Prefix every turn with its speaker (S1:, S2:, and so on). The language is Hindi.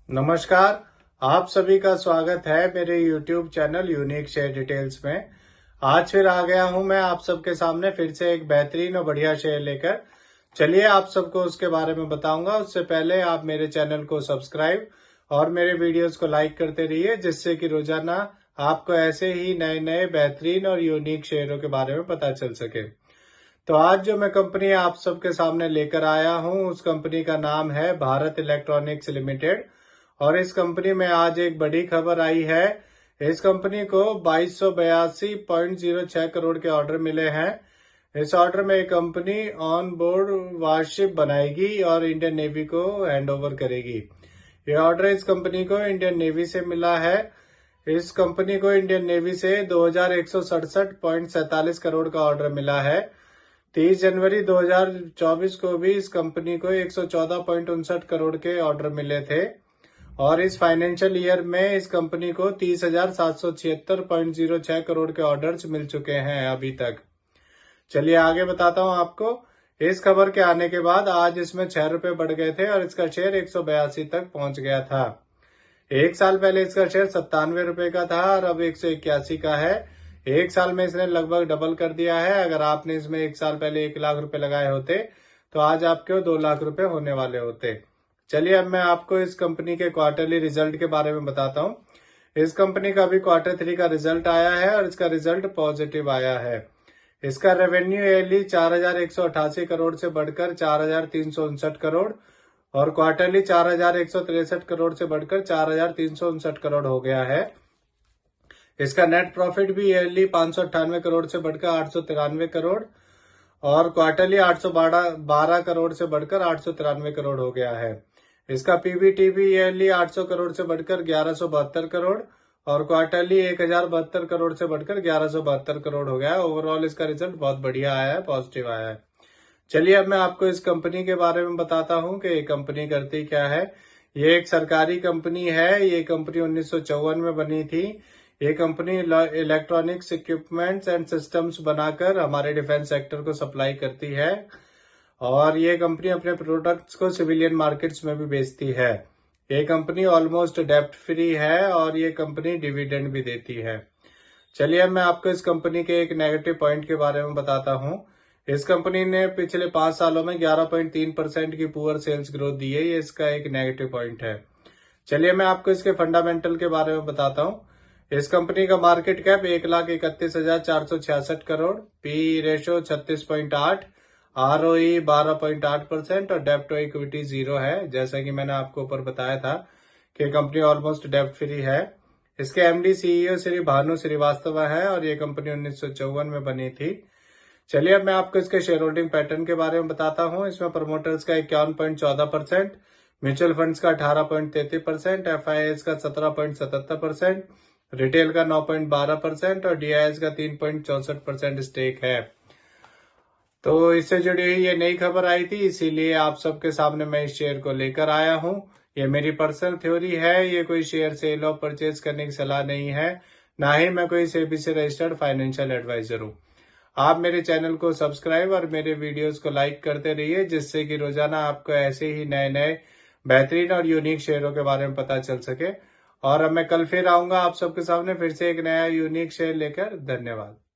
S1: नमस्कार। आप सभी का स्वागत है मेरे YouTube channel unique share details में। आज फिर आ गया हूं मैं आप सबके सामने फिर से एक बेहतरीन और बढ़िया शेयर लेकर। चलिए आप सबको उसके बारे में बताऊंगा। उससे पहले आप मेरे चैनल को सब्सक्राइब और मेरे वीडियोस को लाइक करते रहिए, जिससे कि रोजाना आपको ऐसे ही नए नए बेहतरीन और यूनिक शेयरों के बारे में पता चल सके। तो आज जो मैं कंपनी आप सबके सामने लेकर आया हूं, उस कंपनी का नाम है भारत इलेक्ट्रॉनिक्स लिमिटेड। और इस कंपनी में आज एक बड़ी खबर आई है। इस कंपनी को 2282.06 करोड़ के ऑर्डर मिले हैं। इस ऑर्डर में एक कंपनी ऑन बोर्ड वारशिप बनाएगी और इंडियन नेवी को हैंड ओवर करेगी। ये ऑर्डर इस कंपनी को इंडियन नेवी से मिला है। इस कंपनी को इंडियन नेवी से 2167.47 करोड़ का ऑर्डर मिला है। 30 जनवरी 2024 को भी इस कंपनी को 114.59 करोड़ के ऑर्डर मिले थे। और इस फाइनेंशियल ईयर में इस कंपनी को 30,776.06 करोड़ के ऑर्डर्स मिल चुके हैं अभी तक। चलिए आगे बताता हूं आपको। इस खबर के आने के बाद आज इसमें 6 रुपए बढ़ गए थे और इसका शेयर 182 तक पहुंच गया था। एक साल पहले इसका शेयर 97 रुपए का था और अब 181 का है। एक साल में इसने लगभग डबल कर दिया है। अगर आपने इसमें एक साल पहले 1 लाख रुपए लगाए होते तो आज आपके 2 लाख रुपए होने वाले होते। चलिए अब मैं आपको इस कंपनी के क्वार्टरली रिजल्ट के बारे में बताता हूं। इस कंपनी का अभी Q3 का रिजल्ट आया है और इसका रिजल्ट पॉजिटिव आया है। इसका रेवेन्यू ईयरली 4188 करोड़ से बढ़कर 4359 करोड़ और क्वार्टरली 4163 करोड़ से बढ़कर 4359 करोड़ हो गया है। इसका नेट प्रॉफिट भी ईयरली 598 करोड़ से बढ़कर 893 करोड़ और क्वार्टरली 812 करोड़ से बढ़कर 893 करोड़ हो गया है। इसका पीबीटी भी ईयरली 800 करोड़ से बढ़कर 1172 करोड़ और क्वार्टरली 1072 करोड़ से बढ़कर 1172 करोड़ हो गया है। ओवरऑल इसका रिजल्ट बहुत बढ़िया आया है, पॉजिटिव आया है। चलिए अब मैं आपको इस कंपनी के बारे में बताता हूं कि ये कंपनी करती क्या है। ये एक सरकारी कंपनी है। ये कंपनी 1954 में बनी थी। ये company electronics equipments and systems बनाकर हमारे डिफेंस सेक्टर को सप्लाई करती है और ये कंपनी अपने प्रोडक्ट्स को सिविलियन मार्केट्स में भी बेचती है। ये कंपनी ऑलमोस्ट डेब्ट फ्री है और ये कंपनी डिविडेंड भी देती है। चलिए अब मैं आपको इस कंपनी के एक नेगेटिव पॉइंट के बारे में बताता हूं। इस कंपनी ने पिछले 5 सालों में 11.3% की पुअर सेल्स ग्रोथ दी है। ये इसका एक नेगेटिव पॉइंट है। चलिए मैं आपको इसके फंडामेंटल के बारे में बताता हूं। इस कंपनी का market cap 1,31,466 crore, P ratio 36.8, ROE 12.8% और डेब्ट टू इक्विटी 0 है। जैसा कि मैंने आपको ऊपर बताया था कि कंपनी ऑलमोस्ट डेब्ट फ्री है। इसके एमडी सीईओ श्री भानु श्रीवास्तव है और ये कंपनी 1954 में बनी थी। चलिए अब मैं आपको इसके शेयर होल्डिंग पैटर्न के बारे में बताता हूं। इसमें प्रमोटर्स का 51.14%, म्यूचुअल फंड्स का 18.33%, एफआईआईज का 17.77%, रिटेल का 9.12% और डीआईएस का 3.64% स्टेक है। तो इससे जुड़ी हुई ये नई खबर आई थी, इसीलिए आप सबके सामने मैं इस शेयर को लेकर आया हूं। ये मेरी पर्सनल थ्योरी है। ये कोई शेयर सेल और परचेज करने की सलाह नहीं है, ना ही मैं कोई सेबी से रजिस्टर्ड फाइनेंशियल एडवाइजर हूं। आप मेरे चैनल को सब्सक्राइब और मेरे वीडियोस को लाइक करते रहिए, जिससे कि रोजाना आपको ऐसे ही नए नए बेहतरीन और यूनिक शेयरों के बारे में पता चल सके। और अब मैं कल फिर आऊंगा आप सबके सामने फिर से एक नया यूनिक शेयर लेकर। धन्यवाद।